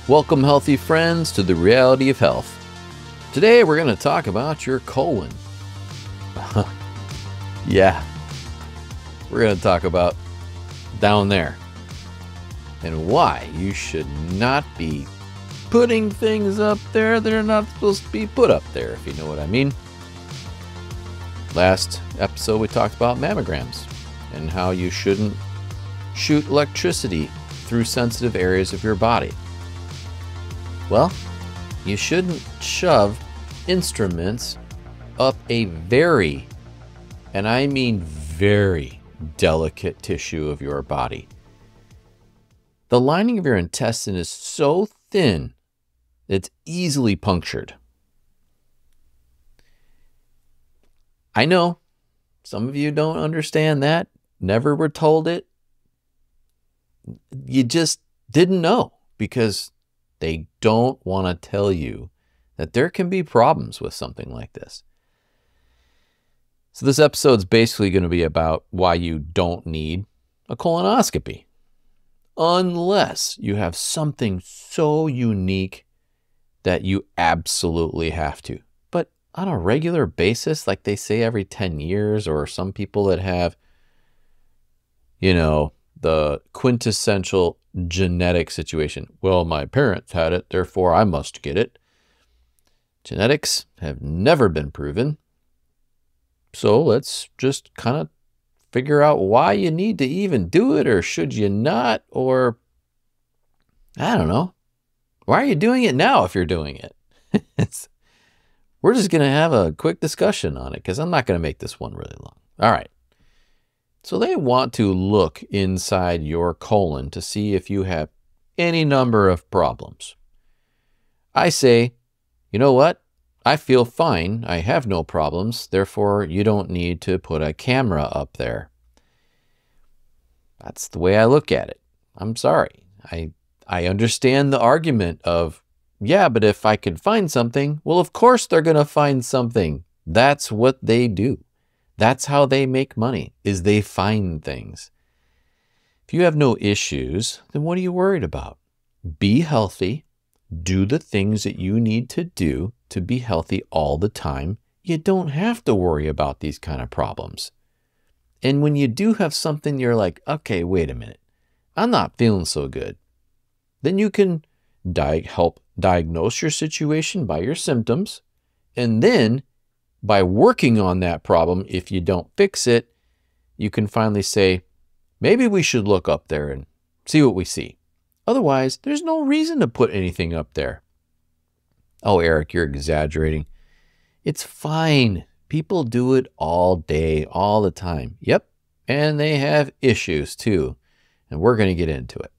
Welcome, healthy friends, to the reality of health. Today we're going to talk about your colon. Yeah, we're going to talk about down there and why you should not be putting things up there that are not supposed to be put up there, if you know what I mean. Last episode we talked about mammograms and how you shouldn't shoot electricity through sensitive areas of your body. Well, you shouldn't shove instruments up a very, and I mean very, delicate tissue of your body. The lining of your intestine is so thin it's easily punctured. I know some of you don't understand that, never were told it. You just didn't know because they don't want to tell you that there can be problems with something like this. So this episode's basically going to be about why you don't need a colonoscopy unless you have something so unique that you absolutely have to. But on a regular basis, like they say every 10 years, or some people that have, the quintessential genetic situation. Well, my parents had it, therefore I must get it. Genetics have never been proven. So let's just kind of figure out why you need to even do it, or should you not, or I don't know. Why are you doing it now if you're doing it? We're just going to have a quick discussion on it because I'm not going to make this one really long. All right. So they want to look inside your colon to see if you have any number of problems. I say, you know what? I feel fine. I have no problems. Therefore, you don't need to put a camera up there. That's the way I look at it. I'm sorry. I understand the argument of, yeah, but if I could find something, well, of course they're going to find something. That's what they do. That's how they make money, is they find things. If you have no issues, then what are you worried about? Be healthy. Do the things that you need to do to be healthy all the time. You don't have to worry about these kind of problems. And when you do have something, you're like, okay, wait a minute. I'm not feeling so good. Then you can help diagnose your situation by your symptoms. And then by working on that problem, if you don't fix it, you can finally say, maybe we should look up there and see what we see. Otherwise, there's no reason to put anything up there. Oh, Eric, you're exaggerating. It's fine. People do it all day, all the time. Yep. And they have issues too. And we're going to get into it.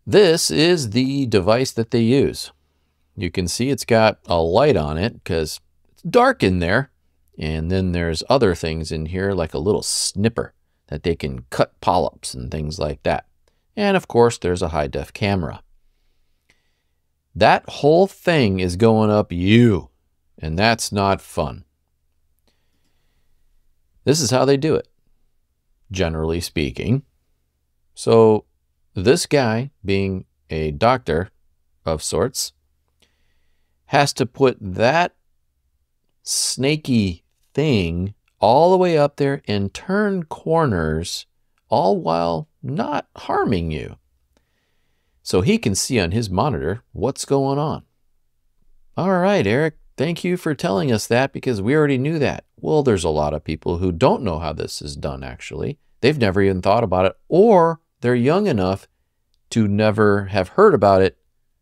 This is the device that they use. You can see it's got a light on it because it's dark in there. And then there's other things in here like a little snipper that they can cut polyps and things like that. And of course, there's a high-def camera. That whole thing is going up you, and that's not fun. This is how they do it, generally speaking. So this guy, being a doctor of sorts, has to put that snaky thing all the way up there and turn corners, all while not harming you. So he can see on his monitor what's going on. All right, Eric, thank you for telling us that because we already knew that. Well, there's a lot of people who don't know how this is done, actually. They've never even thought about it, or they're young enough to never have heard about it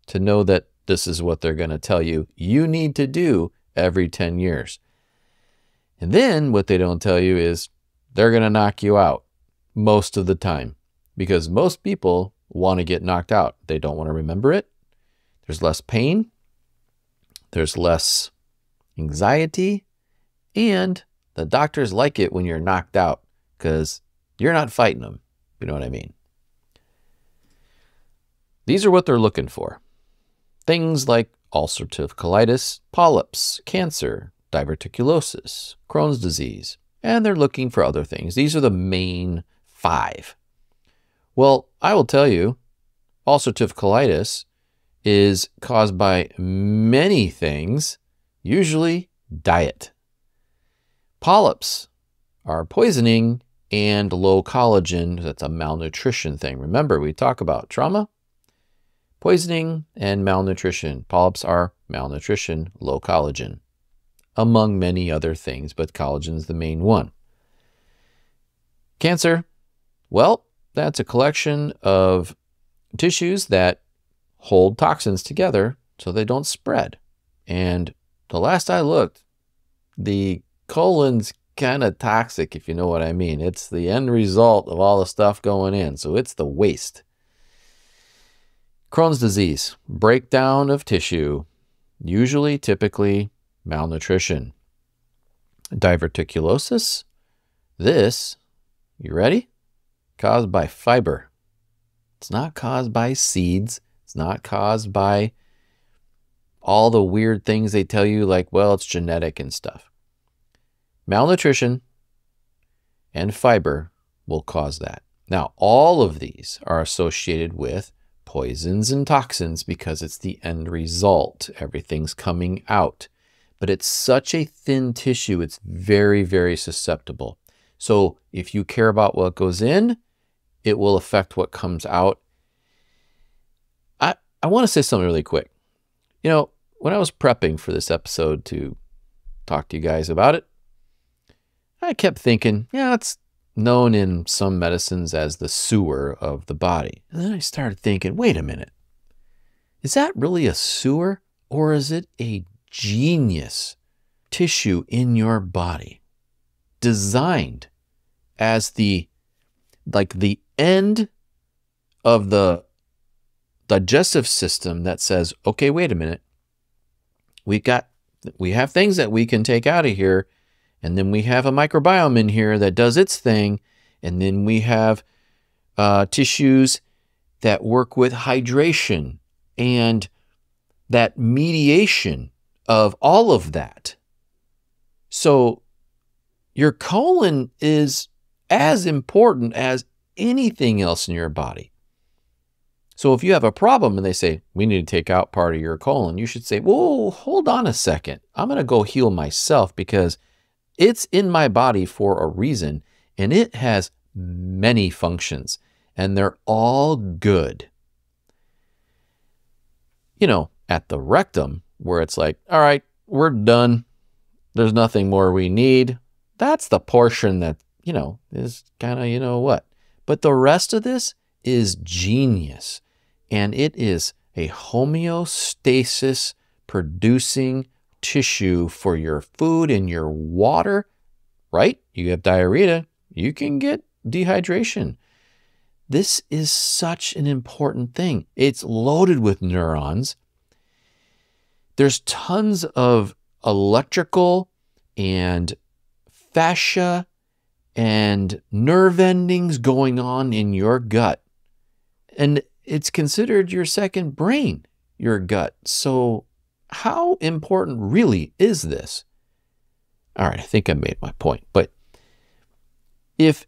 to know that this is what they're going to tell you you need to do every 10 years. And then what they don't tell you is they're going to knock you out most of the time because most people want to get knocked out. They don't want to remember it. There's less pain. There's less anxiety. And the doctors like it when you're knocked out because you're not fighting them. You know what I mean? These are what they're looking for. Things like ulcerative colitis, polyps, cancer, diverticulosis, Crohn's disease, and they're looking for other things. These are the main 5. Well, I will tell you, ulcerative colitis is caused by many things, usually diet. Polyps are poisoning and low collagen. That's a malnutrition thing. Remember, we talk about trauma, poisoning, and malnutrition. Polyps are malnutrition, low collagen, among many other things, but collagen is the main one. Cancer, well, that's a collection of tissues that hold toxins together so they don't spread. And the last I looked, the colon's kind of toxic, if you know what I mean. It's the end result of all the stuff going in, so it's the waste. Crohn's disease, breakdown of tissue, usually, typically, malnutrition. Diverticulosis, this, you ready? Caused by fiber. It's not caused by seeds. It's not caused by all the weird things they tell you, like, well, it's genetic and stuff. Malnutrition and fiber will cause that. Now, all of these are associated with poisons and toxins because it's the end result. Everything's coming out. But it's such a thin tissue, it's very, very susceptible. So if you care about what goes in, it will affect what comes out. I want to say something really quick. You know, when I was prepping for this episode to talk to you guys about it, I kept thinking, yeah, it's known in some medicines as the sewer of the body. And then I started thinking, wait a minute. Is that really a sewer, or is it a genius tissue in your body designed as the end of the digestive system that says, okay, wait a minute. We have things that we can take out of here, and then we have a microbiome in here that does its thing, and then we have tissues that work with hydration and that mediation of all of that. So your colon is as important as anything else in your body. So if you have a problem and they say, we need to take out part of your colon, you should say, whoa, hold on a second. I'm going to go heal myself because it's in my body for a reason, and it has many functions, and they're all good. You know, at the rectum, where it's like, all right, we're done. There's nothing more we need. That's the portion that, you know, is kind of, you know what. But the rest of this is genius. And it is a homeostasis producing tissue for your food and your water, right? You have diarrhea, you can get dehydration. This is such an important thing. It's loaded with neurons. There's tons of electrical and fascia and nerve endings going on in your gut. And it's considered your second brain, your gut. So how important really is this? All right, I think I made my point. But if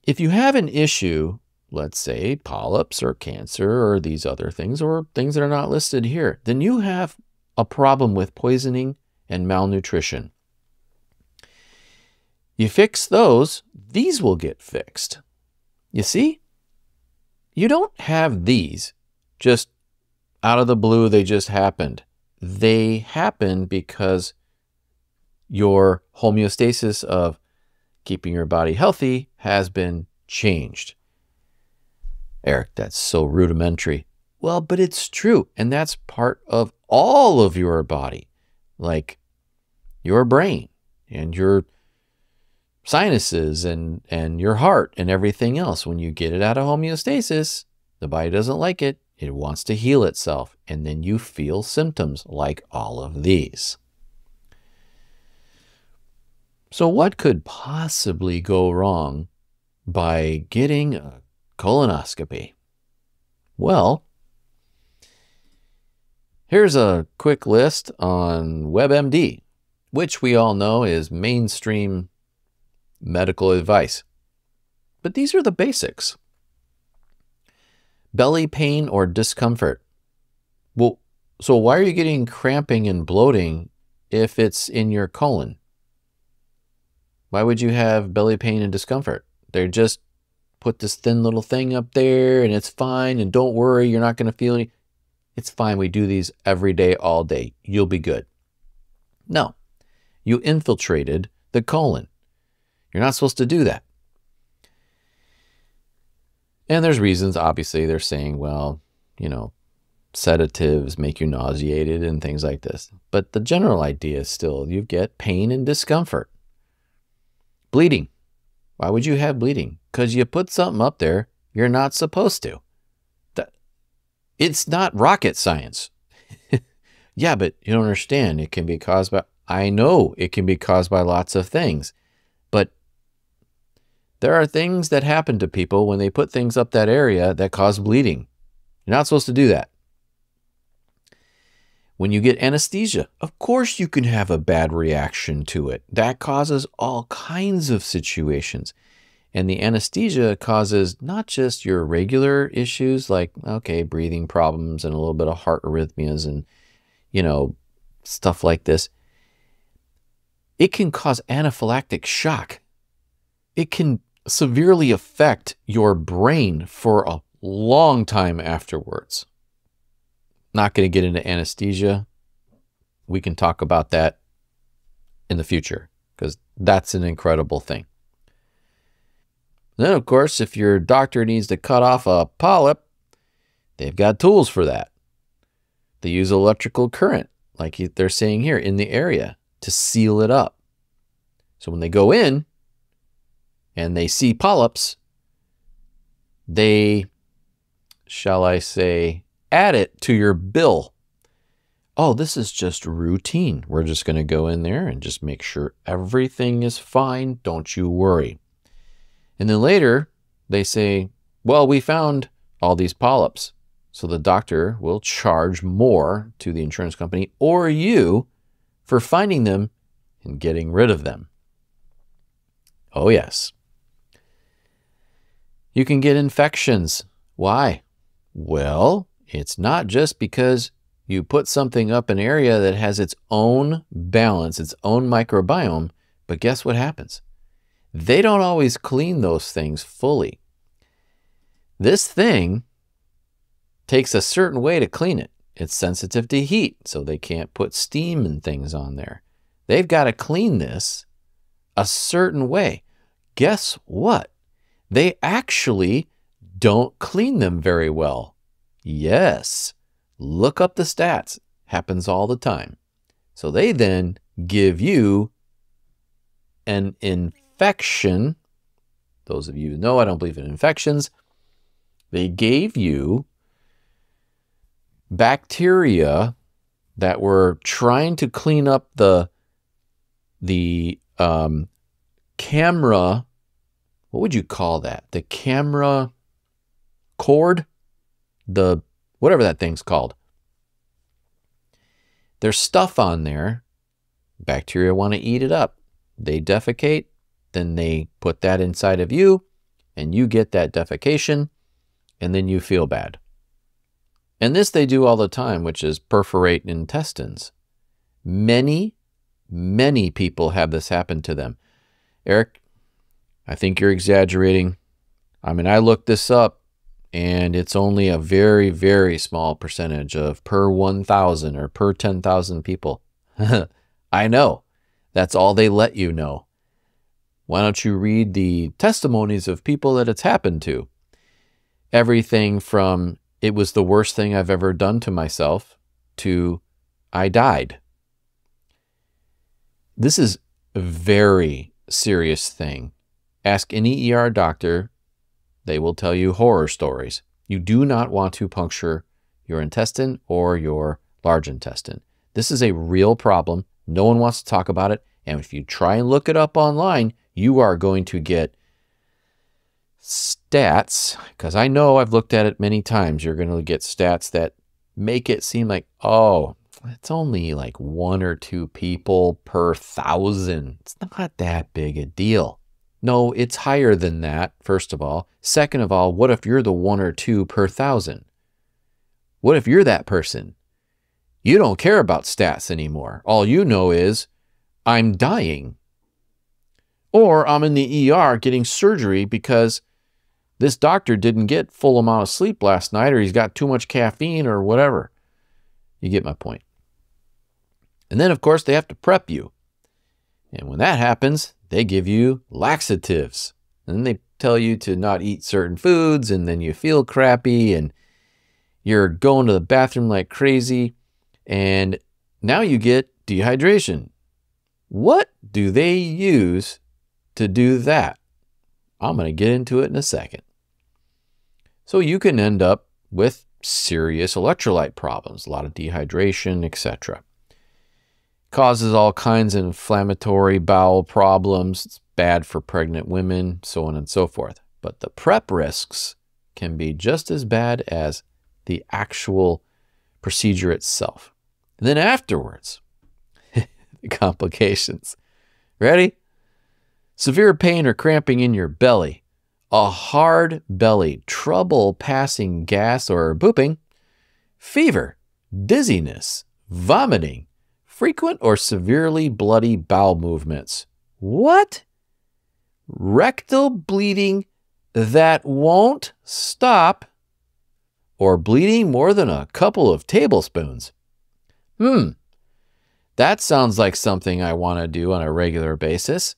you have an issue, let's say polyps or cancer or these other things or things that are not listed here, then you have a problem with poisoning and malnutrition. You fix those, these will get fixed. You see? You don't have these just out of the blue, they just happened. They happen because your homeostasis of keeping your body healthy has been changed. Eric, that's so rudimentary. Well, but it's true, and that's part of all of your body, like your brain and your sinuses and your heart and everything else. When you get it out of homeostasis, the body doesn't like it. It wants to heal itself. And then you feel symptoms like all of these. So what could possibly go wrong by getting a colonoscopy? Well, here's a quick list on WebMD, which we all know is mainstream medical advice. But these are the basics. Belly pain or discomfort. Well, so why are you getting cramping and bloating if it's in your colon? Why would you have belly pain and discomfort? They're just put this thin little thing up there and it's fine, and don't worry, you're not going to feel any. It's fine. We do these every day, all day. You'll be good. No, you infiltrated the colon. You're not supposed to do that. And there's reasons, obviously, they're saying, well, you know, sedatives make you nauseated and things like this. But the general idea is still you get pain and discomfort. Bleeding. Why would you have bleeding? Because you put something up there you're not supposed to. It's not rocket science. Yeah, but you don't understand. It can be caused by, I know it can be caused by lots of things. But there are things that happen to people when they put things up that area that cause bleeding. You're not supposed to do that. When you get anesthesia, of course you can have a bad reaction to it. That causes all kinds of situations. And the anesthesia causes not just your regular issues like, okay, breathing problems and a little bit of heart arrhythmias and, you know, stuff like this. It can cause anaphylactic shock. It can severely affect your brain for a long time afterwards. Not going to get into anesthesia. We can talk about that in the future because that's an incredible thing. Then, of course, if your doctor needs to cut off a polyp, they've got tools for that. They use electrical current, like they're saying here, in the area to seal it up. So when they go in and they see polyps, they, shall I say, add it to your bill. Oh, this is just routine. We're just going to go in there and just make sure everything is fine. Don't you worry. And then later they say, well, we found all these polyps. So the doctor will charge more to the insurance company or you for finding them and getting rid of them. Oh, yes. You can get infections. Why? Well, it's not just because you put something up an area that has its own balance, its own microbiome, but guess what happens? They don't always clean those things fully. This thing takes a certain way to clean it. It's sensitive to heat, so they can't put steam and things on there. They've got to clean this a certain way. Guess what? They actually don't clean them very well. Yes, look up the stats. Happens all the time. So they then give you an infection. Those of you who know I don't believe in infections. They gave you bacteria that were trying to clean up the camera. What would you call that? The camera cord? The whatever that thing's called. There's stuff on there. Bacteria want to eat it up. They defecate, then they put that inside of you, and you get that defecation, and then you feel bad. And this they do all the time, which is perforate intestines. Many people have this happen to them. Eric, I think you're exaggerating. I mean, I looked this up, and it's only a very, very small percentage of per 1,000 or per 10,000 people. I know. That's all they let you know. Why don't you read the testimonies of people that it's happened to? Everything from, it was the worst thing I've ever done to myself, to I died. This is a very serious thing. Ask any ER doctor. They will tell you horror stories. You do not want to puncture your intestine or your large intestine. This is a real problem. No one wants to talk about it. And if you try and look it up online, you are going to get stats, because I know I've looked at it many times. You're going to get stats that make it seem like, oh, it's only like 1 or 2 people per 1,000. It's not that big a deal. No, it's higher than that, first of all. Second of all, what if you're the 1 or 2 per 1,000? What if you're that person? You don't care about stats anymore. All you know is, I'm dying. Or I'm in the ER getting surgery because this doctor didn't get full amount of sleep last night, or he's got too much caffeine or whatever. You get my point. And then, of course, they have to prep you. And when that happens, they give you laxatives. And then they tell you to not eat certain foods, and then you feel crappy, and you're going to the bathroom like crazy, and now you get dehydration. What do they use to do that? I'm going to get into it in a second. So you can end up with serious electrolyte problems, a lot of dehydration, etc. Causes all kinds of inflammatory bowel problems. It's bad for pregnant women, so on and so forth. But the prep risks can be just as bad as the actual procedure itself. And then afterwards, the complications. Ready? Severe pain or cramping in your belly, a hard belly, trouble passing gas or pooping, fever, dizziness, vomiting, frequent or severely bloody bowel movements. What? Rectal bleeding that won't stop, or bleeding more than a couple of tablespoons. That sounds like something I want to do on a regular basis.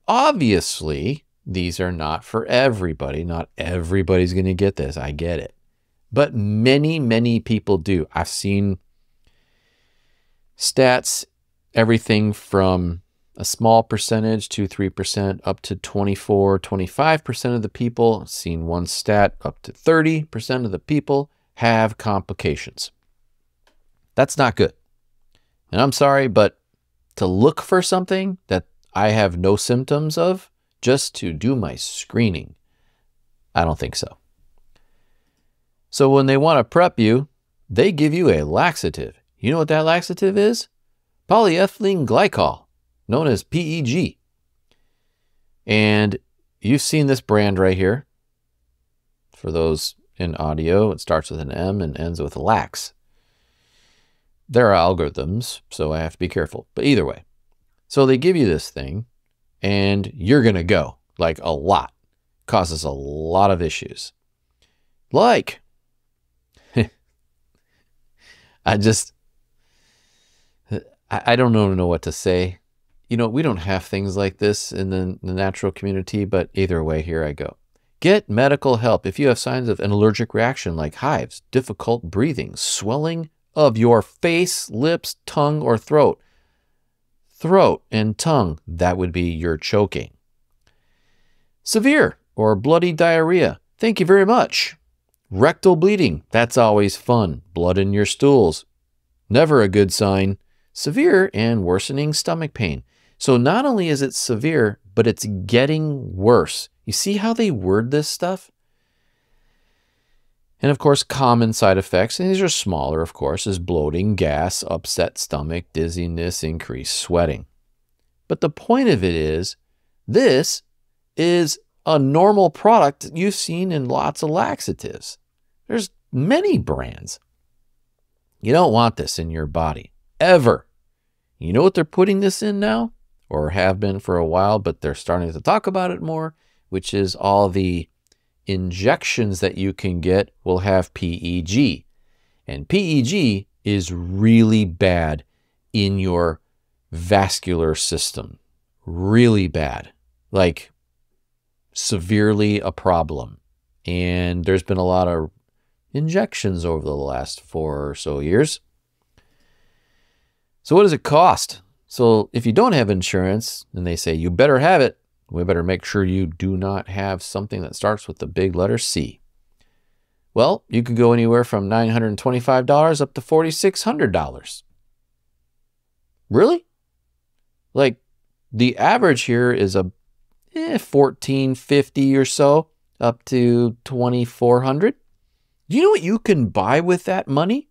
Obviously, these are not for everybody. Not everybody's going to get this. I get it. But many, many people do. I've seen stats, everything from a small percentage, 2-3%, up to 24-25% of the people. I've seen one stat up to 30% of the people have complications. That's not good. And I'm sorry, but to look for something that I have no symptoms of just to do my screening, I don't think so. So when they want to prep you, they give you a laxative. You know what that laxative is? Polyethylene glycol, known as PEG. And you've seen this brand right here. For those in audio, it starts with an M and ends with lax. There are algorithms, so I have to be careful. But either way, so they give you this thing, and you're going to go, like a lot. Causes a lot of issues. Like, I don't know what to say. You know, we don't have things like this in the natural community, but either way, here I go. Get medical help if you have signs of an allergic reaction like hives, difficult breathing, swelling of your face, lips, tongue, or throat. Throat and tongue, that would be your choking. Severe or bloody diarrhea, thank you very much. Rectal bleeding, that's always fun. Blood in your stools, never a good sign. Severe and worsening stomach pain. So not only is it severe, but it's getting worse. You see how they word this stuff? And of course, common side effects, and these are smaller, of course, is bloating, gas, upset stomach, dizziness, increased sweating. But the point of it is, this is a normal product you've seen in lots of laxatives. There's many brands. You don't want this in your body, ever. You know what they're putting this in now? Or have been for a while, but they're starting to talk about it more, which is all the injections that you can get will have PEG. And PEG is really bad in your vascular system. Really bad. Like severely a problem. And there's been a lot of injections over the last 4 or so years. So what does it cost? So if you don't have insurance and they say you better have it, we better make sure you do not have something that starts with the big letter C. Well, you could go anywhere from $925 up to $4,600. Really? Like the average here is a $1,450 or so up to $2,400. Do you know what you can buy with that money?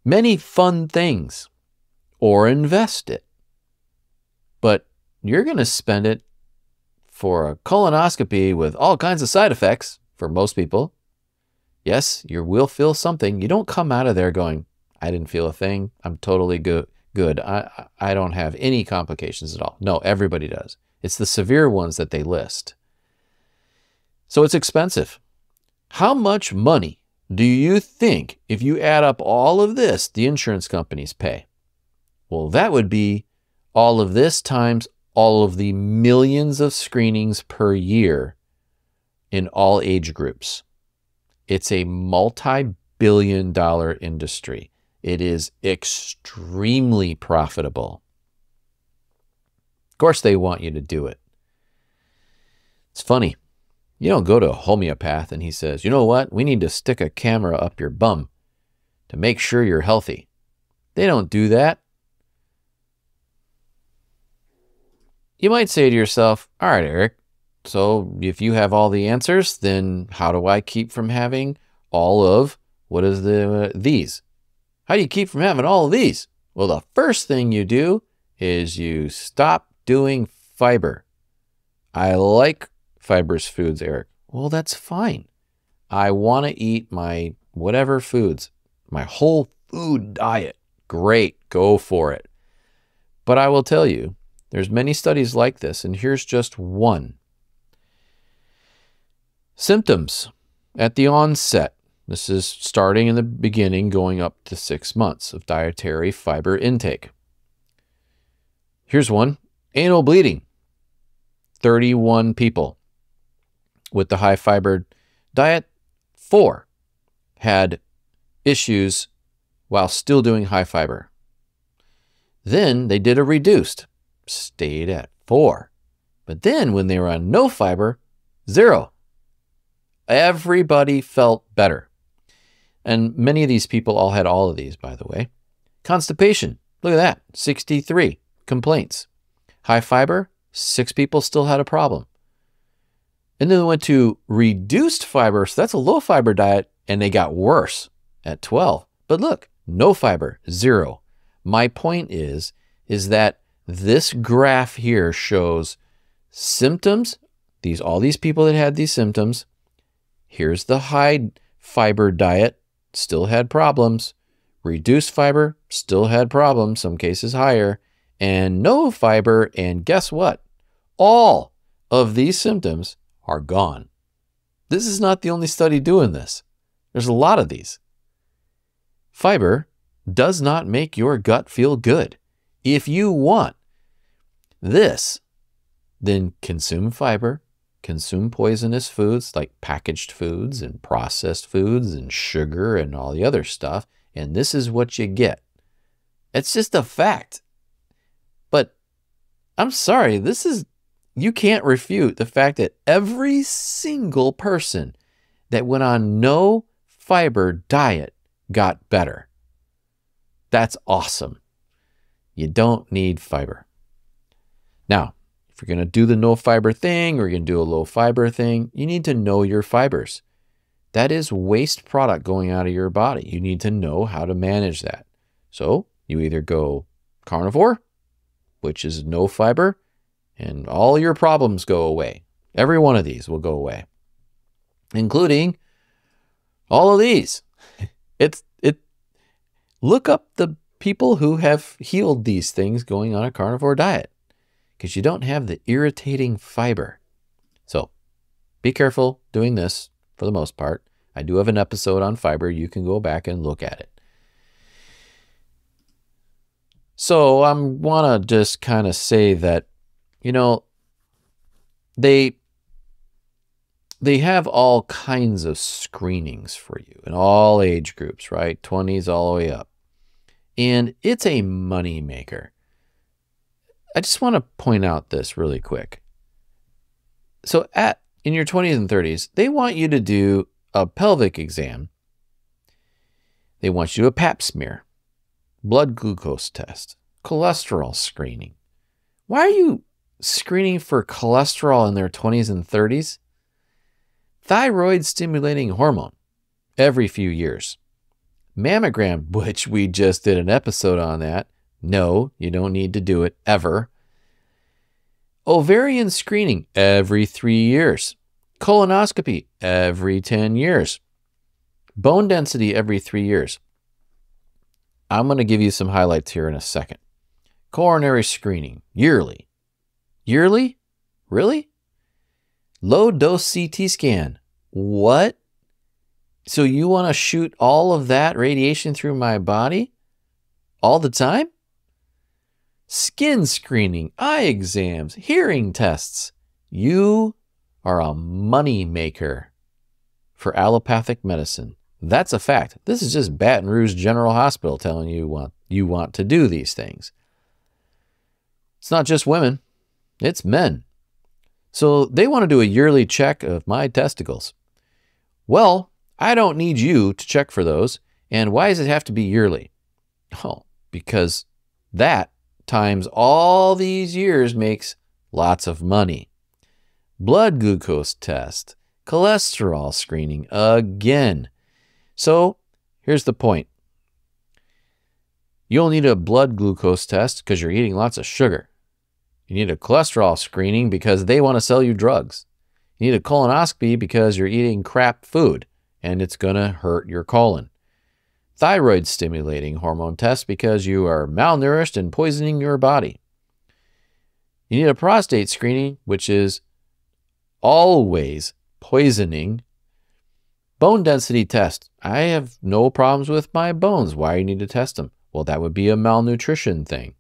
Many fun things, or invest it. But you're going to spend it for a colonoscopy with all kinds of side effects for most people. Yes, you will feel something. You don't come out of there going, I didn't feel a thing. I'm totally good. I don't have any complications at all. No, everybody does. It's the severe ones that they list. So it's expensive. How much money do you think, if you add up all of this, the insurance companies pay? Well, that would be all of this times all of the millions of screenings per year in all age groups. It's a multi-billion-dollar industry. It is extremely profitable. Of course, they want you to do it. It's funny. You don't go to a homeopath and he says, you know what? We need to stick a camera up your bum to make sure you're healthy. They don't do that. You might say to yourself, all right, Eric, so if you have all the answers, then how do I keep from having all of, these? How do you keep from having all of these? Well, the first thing you do is you stop doing fiber. I like fibrous foods, Eric. Well, that's fine. I want to eat my whatever foods, my whole food diet. Great, go for it. But I will tell you, there's many studies like this, and here's just one. Symptoms at the onset. This is starting in the beginning, going up to 6 months of dietary fiber intake. Here's one. Anal bleeding. 31 people with the high fiber diet. 4 had issues while still doing high fiber. Then they did a reduced. Stayed at 4. But then when they were on no fiber, 0. Everybody felt better. And many of these people all had all of these, by the way. Constipation, look at that, 63 complaints. High fiber, 6 people still had a problem. And then they went to reduced fiber, so that's a low fiber diet, and they got worse at 12. But look, no fiber, 0. My point is that this graph here shows symptoms, all these people that had these symptoms. Here's the high fiber diet, still had problems. Reduced fiber, still had problems, some cases higher. And no fiber, and guess what? All of these symptoms are gone. This is not the only study doing this. There's a lot of these. Fiber does not make your gut feel good. If you want this, then consume fiber, consume poisonous foods like packaged foods and processed foods and sugar and all the other stuff, and this is what you get. It's just a fact. But I'm sorry, you can't refute the fact that every single person that went on no fiber diet got better. That's awesome. You don't need fiber. Now, if you're going to do the no fiber thing or you're going to do a low fiber thing, you need to know your fibers. That is waste product going out of your body. You need to know how to manage that. So you either go carnivore, which is no fiber, and all your problems go away. Every one of these will go away, including all of these. Look up the people who have healed these things going on a carnivore diet, because you don't have the irritating fiber. So be careful doing this for the most part. I do have an episode on fiber. You can go back and look at it. So I want to just kind of say that, they have all kinds of screenings for you in all age groups, right? 20s all the way up. And it's a money maker. I just want to point out this really quick. So in your 20s and 30s, they want you to do a pelvic exam. They want you to do a pap smear, blood glucose test, cholesterol screening. Why are you screening for cholesterol in their 20s and 30s? Thyroid stimulating hormone every few years. Mammogram, which we just did an episode on that. No, you don't need to do it ever. Ovarian screening every 3 years. Colonoscopy every 10 years. Bone density every 3 years. I'm going to give you some highlights here in a second. Coronary screening yearly. Yearly? Really? Low dose CT scan. What? So you want to shoot all of that radiation through my body all the time? Skin screening, eye exams, hearing tests. You are a money maker for allopathic medicine. That's a fact. This is just Baton Rouge General Hospital telling you you want to do these things. It's not just women, it's men. So they want to do a yearly check of my testicles. Well, I don't need you to check for those. And why does it have to be yearly? Oh, because that times all these years makes lots of money. Blood glucose test, cholesterol screening again. So here's the point. You'll need a blood glucose test because you're eating lots of sugar. You need a cholesterol screening because they want to sell you drugs. You need a colonoscopy because you're eating crap food and it's going to hurt your colon. Thyroid stimulating hormone test because you are malnourished and poisoning your body. You need a prostate screening, which is always poisoning. Bone density test. I have no problems with my bones. Why do you need to test them? Well, that would be a malnutrition thing.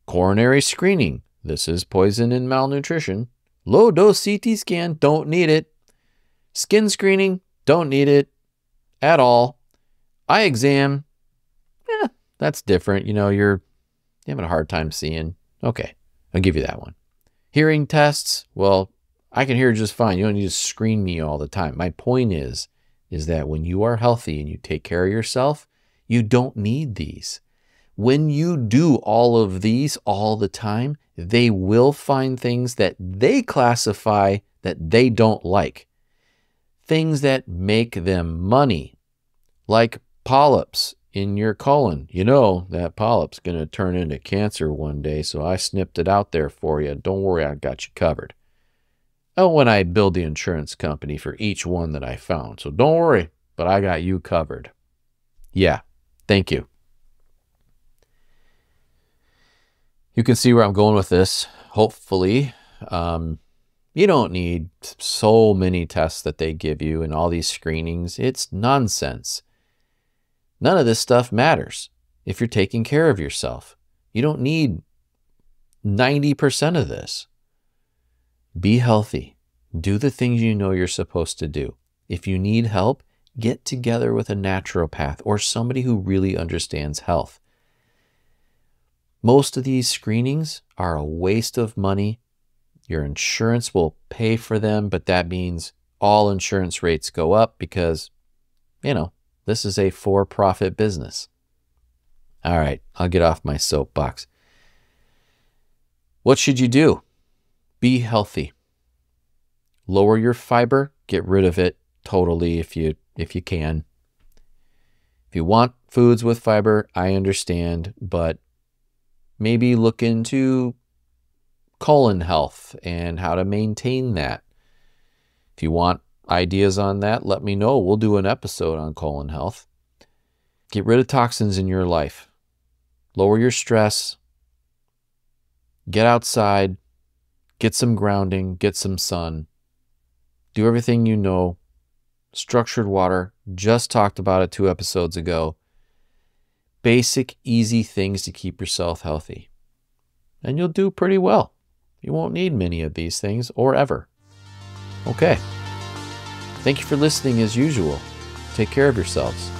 Coronary screening. This is poison and malnutrition. Low dose CT scan. Don't need it. Skin screening. Don't need it at all. Eye exam. That's different. You know, you're having a hard time seeing. Okay, I'll give you that one. Hearing tests. Well, I can hear just fine. You don't need to screen me all the time. My point is that when you are healthy and you take care of yourself, you don't need these. When you do all of these all the time, they will find things that they classify that they don't like. Things that make them money, like polyps in your colon. You know that polyp's going to turn into cancer one day, so I snipped it out there for you. Don't worry, I got you covered. Oh, when I billed the insurance company for each one that I found. So don't worry, but I got you covered. Yeah, thank you. You can see where I'm going with this, hopefully. You don't need so many tests that they give you and all these screenings. It's nonsense. None of this stuff matters if you're taking care of yourself. You don't need 90% of this. Be healthy. Do the things you know you're supposed to do. If you need help, get together with a naturopath or somebody who really understands health. Most of these screenings are a waste of money. Your insurance will pay for them, but that means all insurance rates go up because, you know, this is a for-profit business. All right, I'll get off my soapbox. What should you do? Be healthy. Lower your fiber, get rid of it totally if you can. If you want foods with fiber, I understand, but maybe look into colon health and how to maintain that. If you want ideas on that, let me know. We'll do an episode on colon health. Get rid of toxins in your life. Lower your stress. Get outside. Get some grounding. Get some sun. Do everything you know. Structured water. Just talked about it 2 episodes ago. Basic, easy things to keep yourself healthy. And you'll do pretty well. You won't need many of these things or ever. Okay. Thank you for listening as usual. Take care of yourselves.